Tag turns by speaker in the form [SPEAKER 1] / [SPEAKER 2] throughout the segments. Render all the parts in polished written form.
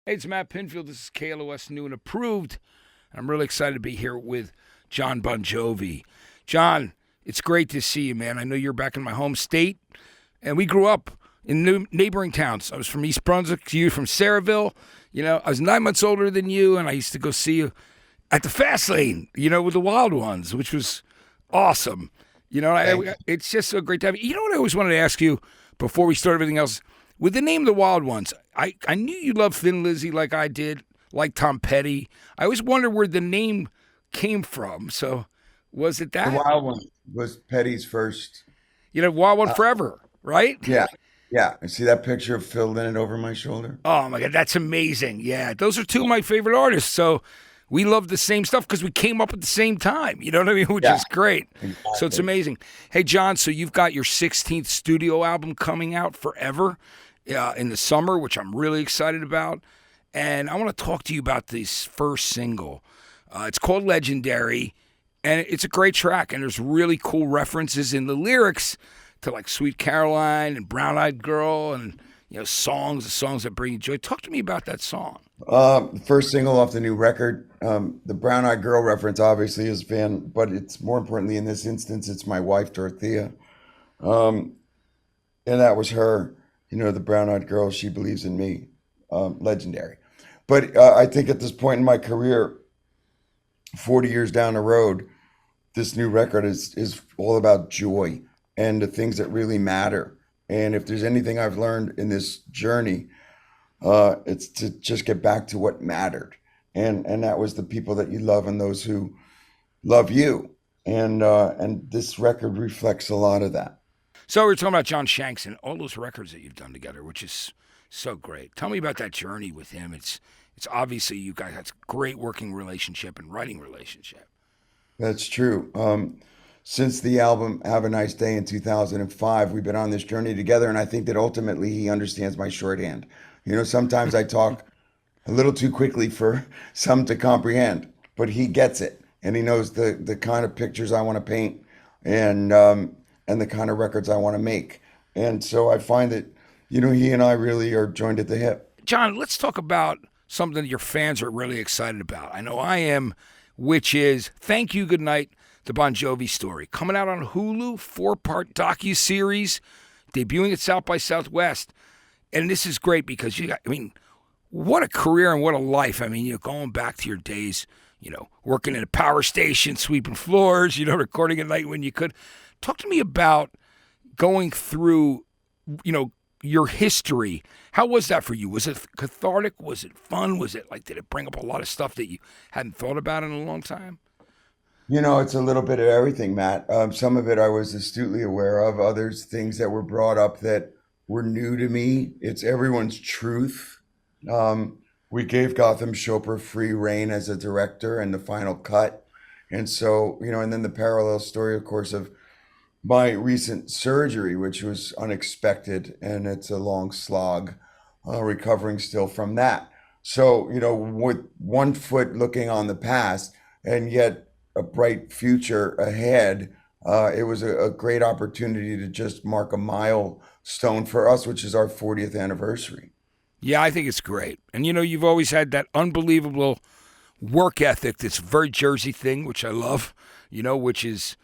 [SPEAKER 1] Hey, it's Matt Pinfield. This is KLOS New and Approved. I'm really excited to be here with Jon Bon Jovi. Jon, it's great to see you, man. I know you're back in my home state, and we grew up in neighboring towns. I was from East Brunswick, you from Saraville. You know, I was 9 months older than you, and I used to go see you at the Fast Lane, with the Wild Ones, which was awesome. It's just so great to have you. You know what I always wanted to ask you before we start everything else? With the name The Wild Ones, I knew you loved Thin Lizzy like I did, like Tom Petty. I always wondered where the name came from. So was it
[SPEAKER 2] The
[SPEAKER 1] that?
[SPEAKER 2] Wild One was Petty's first.
[SPEAKER 1] Wild One
[SPEAKER 2] Uh,
[SPEAKER 1] Forever, right?
[SPEAKER 2] yeah, yeah. You see that picture of Phil Lynott over my shoulder?
[SPEAKER 1] Oh my God, that's amazing. Yeah, those are two of my favorite artists. So we love the same stuff because we came up at the same time. You know what I mean? Which
[SPEAKER 2] Yeah,
[SPEAKER 1] is great. So it's
[SPEAKER 2] exactly.
[SPEAKER 1] amazing. Hey, Jon, so you've got your 16th studio album coming out, Forever, in the summer, which I'm really excited about. And I want to talk to you about this first single. It's called Legendary, and it's a great track. And there's really cool references in the lyrics to like Sweet Caroline and Brown Eyed Girl and songs, the songs that bring you joy. Talk to me about that song.
[SPEAKER 2] The first single off the new record, the Brown Eyed Girl reference obviously is fan, but it's more importantly in this instance, it's my wife Dorothea, um, and that was her. The Brown Eyed Girl. She believes in me. Legendary. But I think at this point in my career, 40 years down the road, this new record is all about joy and the things that really matter. And if there's anything I've learned in this journey, it's to just get back to what mattered, and that was the people that you love and those who love you. And this record reflects a lot of that.
[SPEAKER 1] So we're talking about John Shanks and all those records that you've done together, which is so great. Tell me about that journey with him. It's obviously you guys had a great working relationship and writing relationship.
[SPEAKER 2] That's true. Since the album "Have a Nice Day" in 2005, we've been on this journey together, and I think that ultimately he understands my shorthand. Sometimes I talk a little too quickly for some to comprehend, but he gets it, and he knows the kind of pictures I want to paint, and the kind of records I want to make. And so I find that he and I really are joined at the hip.
[SPEAKER 1] Jon, let's talk about something that your fans are really excited about. I know I am, which is Thank You, Good Night, the Bon Jovi story. Coming out on Hulu, 4-part docu-series, debuting at South by Southwest. And this is great because what a career and what a life. You're going back to your days, working in a power station, sweeping floors, recording at night when you could. Talk to me about going through, your history. How was that for you? Was it cathartic? Was it fun? Was it did it bring up a lot of stuff that you hadn't thought about in a long time?
[SPEAKER 2] It's a little bit of everything, Matt. Some of it I was astutely aware of, others things that were brought up that were new to me. It's everyone's truth. We gave Gotham Chopra free reign as a director and the final cut. And so, and then the parallel story, of course, of my recent surgery, which was unexpected, and it's a long slog, recovering still from that. So, with one foot looking on the past and yet a bright future ahead, it was a great opportunity to just mark a milestone for us, which is our 40th anniversary.
[SPEAKER 1] Yeah, I think it's great. And you've always had that unbelievable work ethic, this very Jersey thing, which I love, which is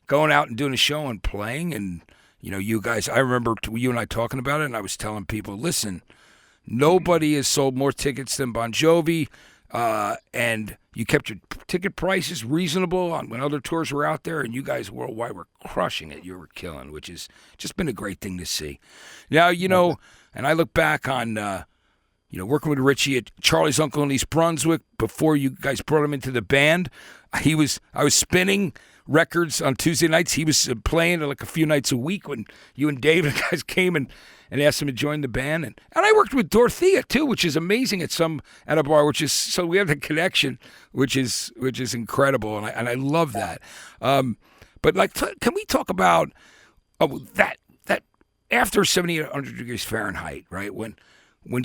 [SPEAKER 1] going out and doing a show and playing. And, you guys, I remember you and I talking about it, and I was telling people, listen, nobody has sold more tickets than Bon Jovi, and you kept your ticket prices reasonable on when other tours were out there, and you guys worldwide were crushing it. You were killing, which has just been a great thing to see. Now, and I look back on, working with Richie at Charlie's Uncle in East Brunswick before you guys brought him into the band. I was spinning records on Tuesday nights. He was playing like a few nights a week when you and Dave and the guys came and asked him to join the band. And I worked with Dorothea too, which is amazing at a bar, which is so we have the connection, which is incredible, and I love that. But can we talk about that after 7,800 degrees Fahrenheit, right? When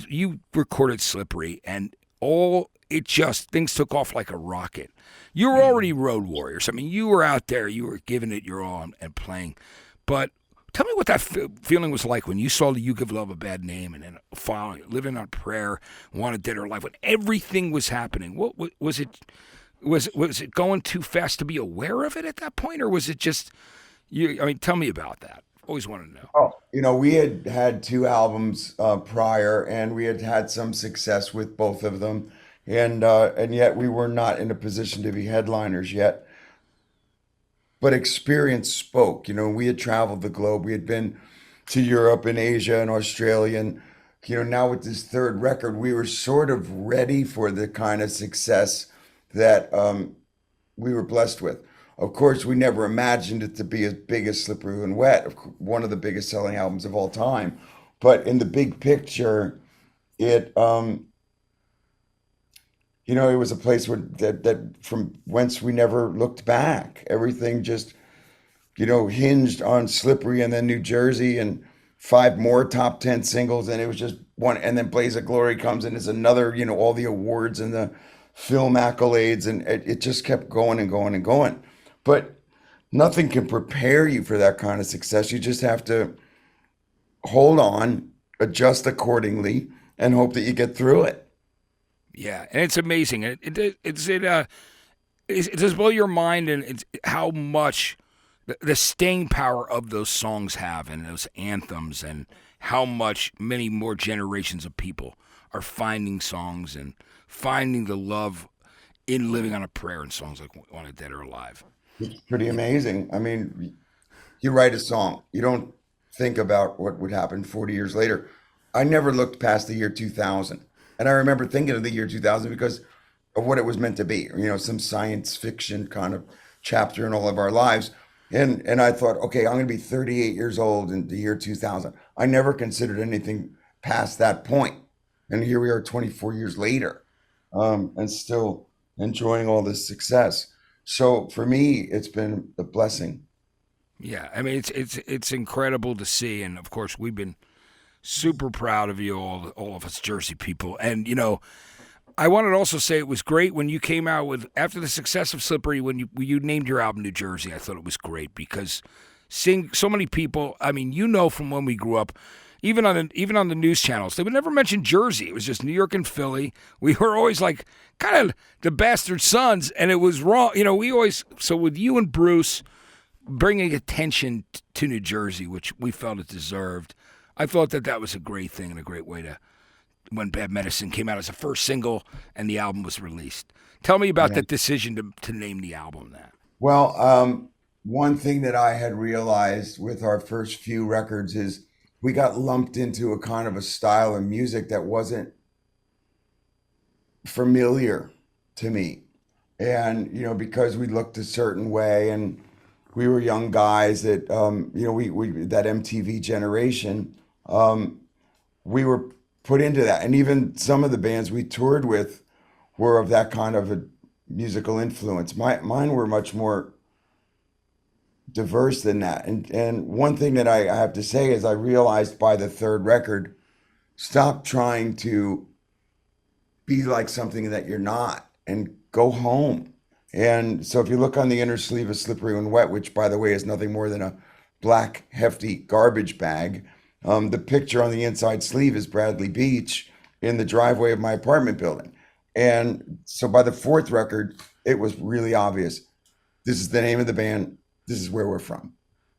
[SPEAKER 1] you recorded Slippery and all it just things took off like a rocket. You were already road warriors. You were out there, you were giving it your all and playing. But Tell me what that feeling was like when you saw the "You Give Love a Bad Name" and then following, living on prayer, wanted dead or alive, when everything was happening. What was it? Was it going too fast to be aware of it at that point, or was it just you? I mean, tell me about that. Always wanted to know.
[SPEAKER 2] Oh, we had had two albums prior, and we had had some success with both of them, and yet we were not in a position to be headliners yet. But experience spoke. We had traveled the globe. We had been to Europe and Asia and Australia, and now with this third record, we were sort of ready for the kind of success that we were blessed with. Of course, we never imagined it to be as big as Slippery When Wet, one of the biggest selling albums of all time. But in the big picture, it it was a place that from whence we never looked back. Everything just hinged on Slippery and then New Jersey and five more top 10 singles. And it was just one. And then Blaze of Glory comes and is another, all the awards and the film accolades. And it just kept going and going and going. But nothing can prepare you for that kind of success. You just have to hold on, adjust accordingly, and hope that you get through it.
[SPEAKER 1] Yeah, and it's amazing. It does blow your mind, and it's how much the staying power of those songs have, and those anthems, and how much many more generations of people are finding songs and finding the love in living on a prayer and songs like "Wanted Dead or Alive."
[SPEAKER 2] It's pretty amazing. I mean, you write a song, you don't think about what would happen 40 years later. I never looked past the year 2000. And I remember thinking of the year 2000 because of what it was meant to be, some science fiction kind of chapter in all of our lives. And I thought, okay, I'm going to be 38 years old in the year 2000. I never considered anything past that point. And here we are 24 years later, and still enjoying all this success. So for me, it's been a blessing.
[SPEAKER 1] Yeah, I mean it's incredible to see, and of course we've been super proud of you, all of us Jersey people. And I wanted to also say it was great when you came out with, after the success of Slippery, when you named your album New Jersey. I thought it was great because seeing so many people, I mean, from when we grew up, even on the news channels, they would never mention Jersey. It was just New York and Philly. We were always like kind of the bastard sons, and it was wrong. We always, so with you and Bruce bringing attention to New Jersey, which we felt it deserved, I thought that was a great thing and a great way to, when Bad Medicine came out as a first single and the album was released. Tell me about that decision to name the album that.
[SPEAKER 2] Well, one thing that I had realized with our first few records is we got lumped into a kind of a style of music that wasn't familiar to me. And, because we looked a certain way and we were young guys that, we that MTV generation, we were put into that. And even some of the bands we toured with were of that kind of a musical influence. Mine were much more diverse than that. And one thing that I have to say is I realized by the third record, stop trying to be like something that you're not and go home. And so if you look on the inner sleeve of Slippery When Wet, which by the way is nothing more than a black hefty garbage bag, the picture on the inside sleeve is Bradley Beach in the driveway of my apartment building. And so by the fourth record, it was really obvious. This is the name of the band. This is where we're from.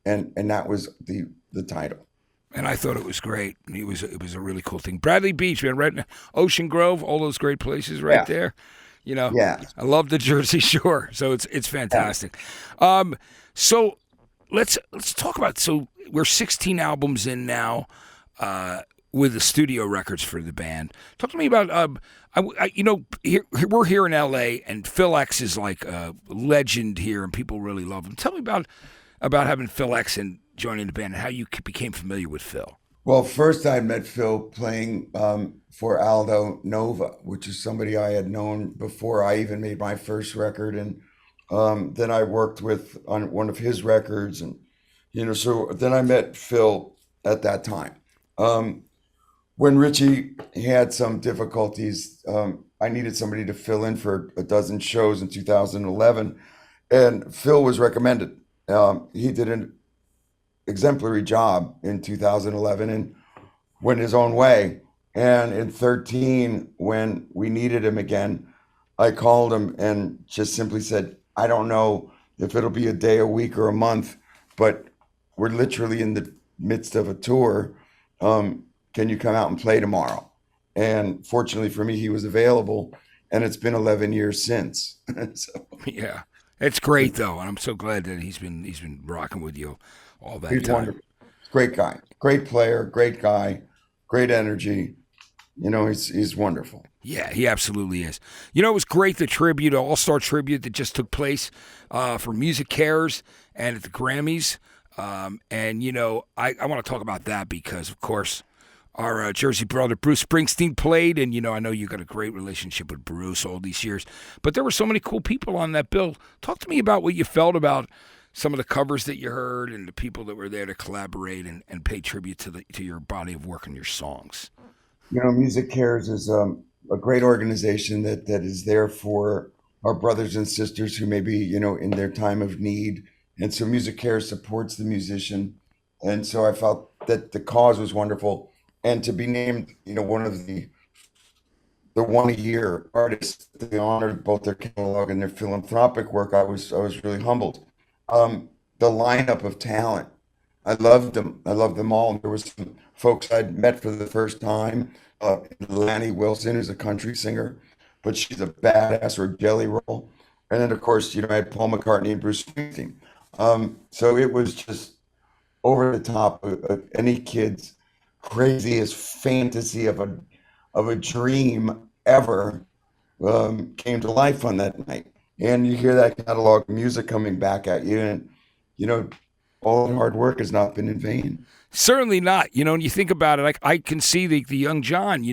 [SPEAKER 2] And that was the title.
[SPEAKER 1] And I thought it was great. It was a really cool thing. Bradley Beach, man, right in Ocean Grove, all those great places right there.
[SPEAKER 2] Yeah.
[SPEAKER 1] I love the Jersey Shore. So it's fantastic. So let's talk about, so we're 16 albums in now with the studio records for the band. Talk to me about, we're here in L.A. and Phil X is like a legend here and people really love him. Tell me about having Phil X and joining the band and how you became familiar with Phil.
[SPEAKER 2] Well, first I met Phil playing for Aldo Nova, which is somebody I had known before I even made my first record. And then I worked on one of his records. And, so then I met Phil at that time. When Richie had some difficulties, I needed somebody to fill in for a dozen shows in 2011. And Phil was recommended. He did exemplary job in 2011 and went his own way. And in 13, when we needed him again, I called him and just simply said, I don't know if it'll be a day, a week, or a month, but we're literally in the midst of a tour. Can you come out and play tomorrow? And fortunately for me, he was available, and it's been 11 years since. So
[SPEAKER 1] Yeah, it's great though, and I'm so glad that he's been rocking with you all that
[SPEAKER 2] he's
[SPEAKER 1] time.
[SPEAKER 2] wonderful. Great guy, great player, great guy, great energy. He's wonderful.
[SPEAKER 1] Yeah, he absolutely is. It was great, the tribute, All Star tribute that just took place for Music Cares and at the Grammys. I want to talk about that because, of course, our Jersey brother Bruce Springsteen played, and I know you got a great relationship with Bruce all these years. But there were so many cool people on that bill. Talk to me about what you felt about some of the covers that you heard and the people that were there to collaborate and pay tribute to your body of work and your songs.
[SPEAKER 2] Music Cares is a great organization that is there for our brothers and sisters who may be, in their time of need. And so Music Cares supports the musician. And so I felt that the cause was wonderful. And to be named, one of the one a year artists, they honored both their catalog and their philanthropic work. I was really humbled. The lineup of talent, I loved them. I loved them all. There was some folks I'd met for the first time. Lanny Wilson, who's a country singer, but she's a badass, or Jelly Roll. And then, of course, I had Paul McCartney and Bruce Springsteen. So it was just over the top of any kid's craziest fantasy of a dream ever came to life on that night. And you hear that catalog of music coming back at you, and all the hard work has not been in vain.
[SPEAKER 1] Certainly not. When you think about it, I can see the young John,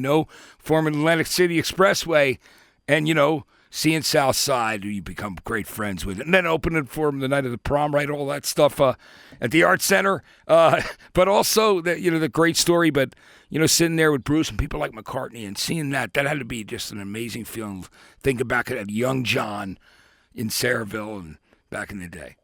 [SPEAKER 1] forming Atlantic City Expressway and, seeing South Side, who you become great friends with, and then opening for him the night of the prom, right? All that stuff at the Art Center. But also, the great story, but, sitting there with Bruce and people like McCartney and seeing that had to be just an amazing feeling. Thinking back at young John in Sayreville and back in the day.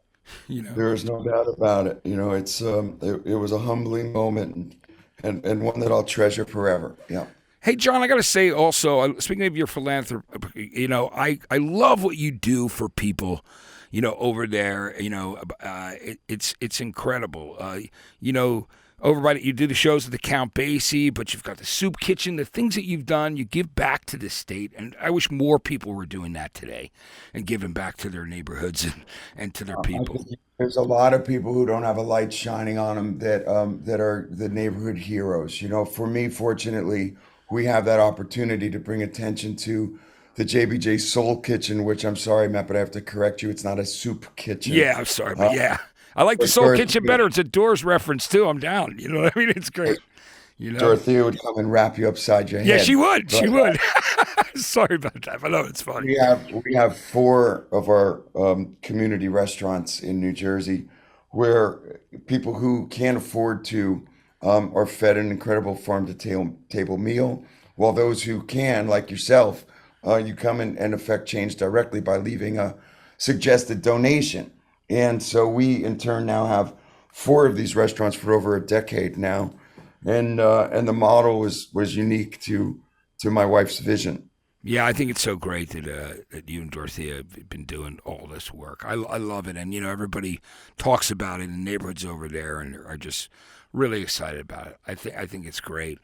[SPEAKER 2] There is no doubt about it. It was a humbling moment, and one that I'll treasure forever. Yeah.
[SPEAKER 1] Hey, John, I got to say also, speaking of your philanthropy, I love what you do for people, over there. It's incredible. Over by you do the shows at the Count Basie, but you've got the soup kitchen, the things that you've done, you give back to the state. And I wish more people were doing that today and giving back to their neighborhoods and to their people.
[SPEAKER 2] There's a lot of people who don't have a light shining on them that are the neighborhood heroes. For me, fortunately, we have that opportunity to bring attention to the JBJ Soul Kitchen, which I'm sorry, Matt, but I have to correct you. It's not a soup kitchen.
[SPEAKER 1] Yeah, I'm sorry, but yeah. I like the Soul Kitchen better. It's a Doors reference, too. I'm down. You know what I mean? It's great.
[SPEAKER 2] Dorothea would come and wrap you upside your head.
[SPEAKER 1] Yeah, she would.
[SPEAKER 2] But,
[SPEAKER 1] She would. Sorry about that, but no, it's funny.
[SPEAKER 2] we have four of our community restaurants in New Jersey where people who can't afford to are fed an incredible farm-to-table meal, while those who can, like yourself, you come and affect change directly by leaving a suggested donation. And so we, in turn, now have four of these restaurants for over a decade now, and the model was unique to my wife's vision.
[SPEAKER 1] Yeah, I think it's so great that you and Dorothea have been doing all this work. I love it, and everybody talks about it in neighborhoods over there, and are just really excited about it. I think it's great.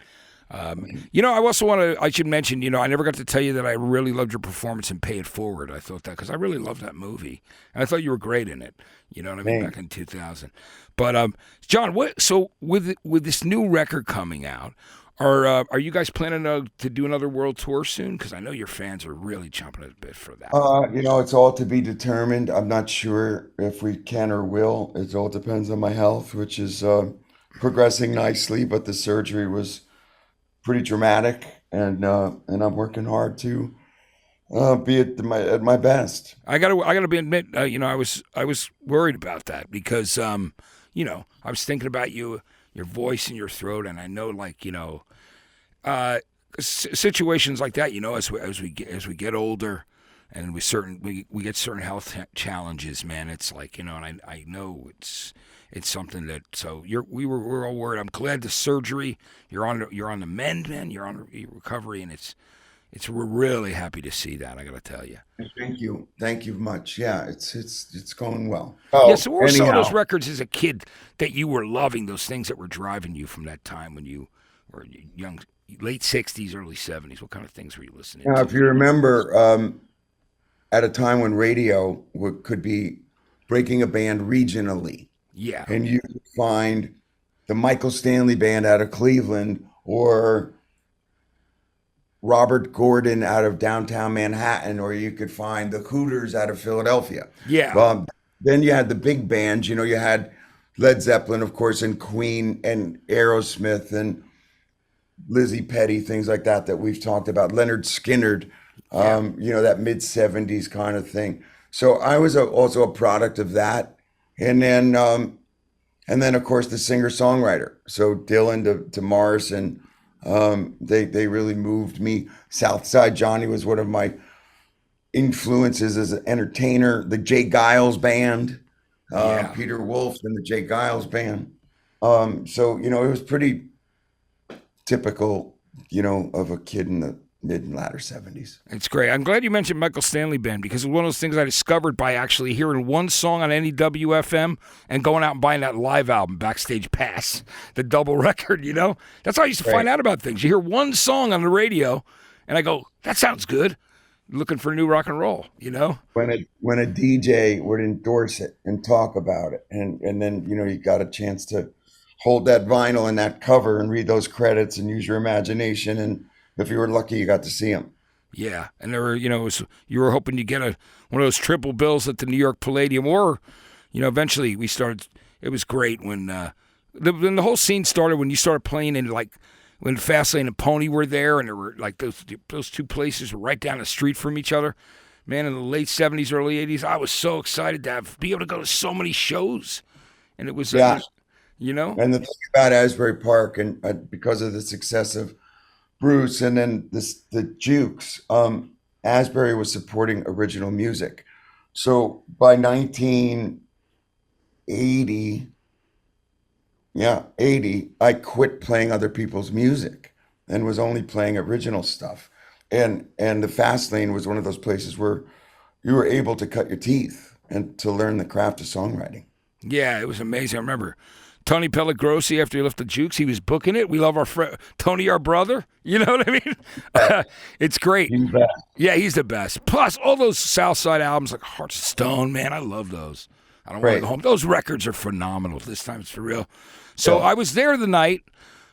[SPEAKER 1] I also I should mention, I never got to tell you that I really loved your performance in Pay It Forward. I thought that because I really loved that movie, and I thought you were great in it. You know what I mean?
[SPEAKER 2] Thanks.
[SPEAKER 1] Back in 2000. But John, so with this new record coming out, are you guys planning to do another world tour soon? Because I know your fans are really chomping at the bit for that.
[SPEAKER 2] It's all to be determined. I'm not sure if we can or will. It all depends on my health, which is progressing nicely, but the surgery was pretty dramatic, and I'm working hard to be at my best.
[SPEAKER 1] I gotta be admit, I was worried about that because I was thinking about your voice and your throat, and I know situations like that, as we get older, and we get certain health challenges, man. It's and I know it's something that we're all worried. I'm glad the surgery. You're on the mend, man. You're on recovery, and we're really happy to see that. I got to tell you.
[SPEAKER 2] Thank you much. Yeah, it's going well.
[SPEAKER 1] Yeah. So what were some of those records as a kid that you were loving? Those things that were driving you from that time when you were young, late '60s, early '70s. What kind of things were you listening to?
[SPEAKER 2] Now, if you remember, at a time when radio could be breaking a band regionally.
[SPEAKER 1] Yeah.
[SPEAKER 2] And you could find the Michael Stanley Band out of Cleveland or Robert Gordon out of downtown Manhattan, or you could find the Hooters out of Philadelphia.
[SPEAKER 1] Yeah.
[SPEAKER 2] Then you had the big bands, you had Led Zeppelin, of course, and Queen and Aerosmith and Lizzie Petty, things like that we've talked about. Leonard Skinnard, that mid-'70s kind of thing. So I was also a product of that. And then of course, the singer-songwriter. So Dylan to Morrison, they really moved me. Southside Johnny was one of my influences as an entertainer. The Jay Giles Band, Peter Wolf and the Jay Giles Band. So, it was pretty typical, of a kid in the mid and latter 70s.
[SPEAKER 1] It's great. I'm glad you mentioned Michael Stanley Band because it was one of those things I discovered by actually hearing one song on any WFM and going out and buying that live album, Backstage Pass, the double record, That's how I used to find out about things. You hear one song on the radio and I go, that sounds good. Looking for new rock and roll,
[SPEAKER 2] When a DJ would endorse it and talk about it and then, you got a chance to hold that vinyl and that cover and read those credits and use your imagination, and if you were lucky, you got to see them.
[SPEAKER 1] Yeah, and there were, you were hoping to get one of those triple bills at the New York Palladium, or, eventually we started. It was great when the whole scene started when you started playing in when Fastlane and Pony were there, and there were those two places were right down the street from each other. Man, in the late '70s, early '80s, I was so excited to be able to go to so many shows, and it was
[SPEAKER 2] And the thing about Asbury Park, and because of the success of Bruce and then the Jukes, Asbury was supporting original music. So by 1980, I quit playing other people's music and was only playing original stuff. And the Fast Lane was one of those places where you were able to cut your teeth and to learn the craft of songwriting.
[SPEAKER 1] Yeah, it was amazing. I remember Tony Pellegrossi, after he left the Jukes, he was booking it. We love our friend Tony, our brother. You know what I mean? It's great.
[SPEAKER 2] He's the best.
[SPEAKER 1] Yeah, he's the best. Plus, all those Southside albums like Hearts of Stone, man, I love those. I don't want to go home. Those records are phenomenal. This time it's for real. So I was there the night.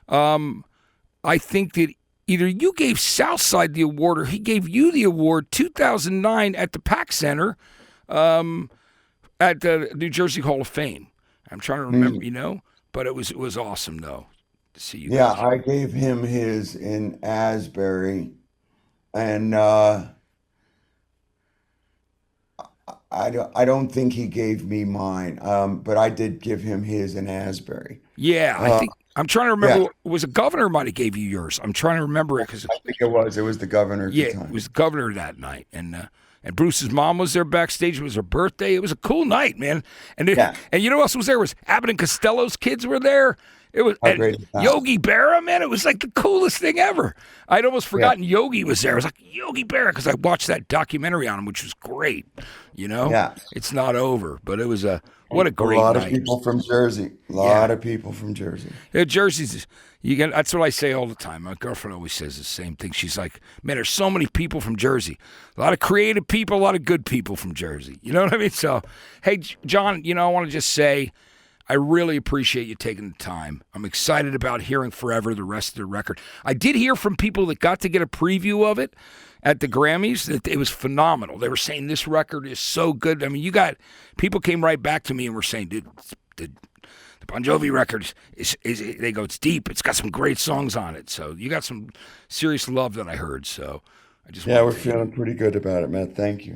[SPEAKER 1] I think that either you gave Southside the award or he gave you the award 2009 at the PAC Center at the New Jersey Hall of Fame. I'm trying to remember, but it was awesome though to see you.
[SPEAKER 2] Yeah, I gave him his in Asbury, and I don't think he gave me mine, but I did give him his in Asbury.
[SPEAKER 1] Yeah, I think I'm trying to remember. It was a governor might have gave you yours. I'm trying to remember it because
[SPEAKER 2] I think it was the governor. At the time.
[SPEAKER 1] It was the governor that night, and Bruce's mom was there backstage. It was her birthday. It was a cool night, man. And and you know what else was there? It was Abbott and Costello's kids were there. It was Yogi Berra, man. It was like the coolest thing ever. I'd almost forgotten Yogi was there. I was like, Yogi Berra, because I watched that documentary on him, which was great. It's not over, but it was what a great night.
[SPEAKER 2] A lot of people from Jersey. A lot of people from Jersey.
[SPEAKER 1] Yeah, Jersey's. That's what I say all the time. My girlfriend always says the same thing. She's like, man, there's so many people from Jersey. A lot of creative people, a lot of good people from Jersey. You know what I mean? So, hey, Jon, I want to just say, I really appreciate you taking the time. I'm excited about hearing Forever, the rest of the record. I did hear from people that got to get a preview of it at the Grammys that it was phenomenal. They were saying this record is so good. I mean, people came right back to me and were saying, dude, the Bon Jovi record is they go, it's deep. It's got some great songs on it. So you got some serious love that I heard. So I just
[SPEAKER 2] we're feeling pretty good about it, man. Thank you.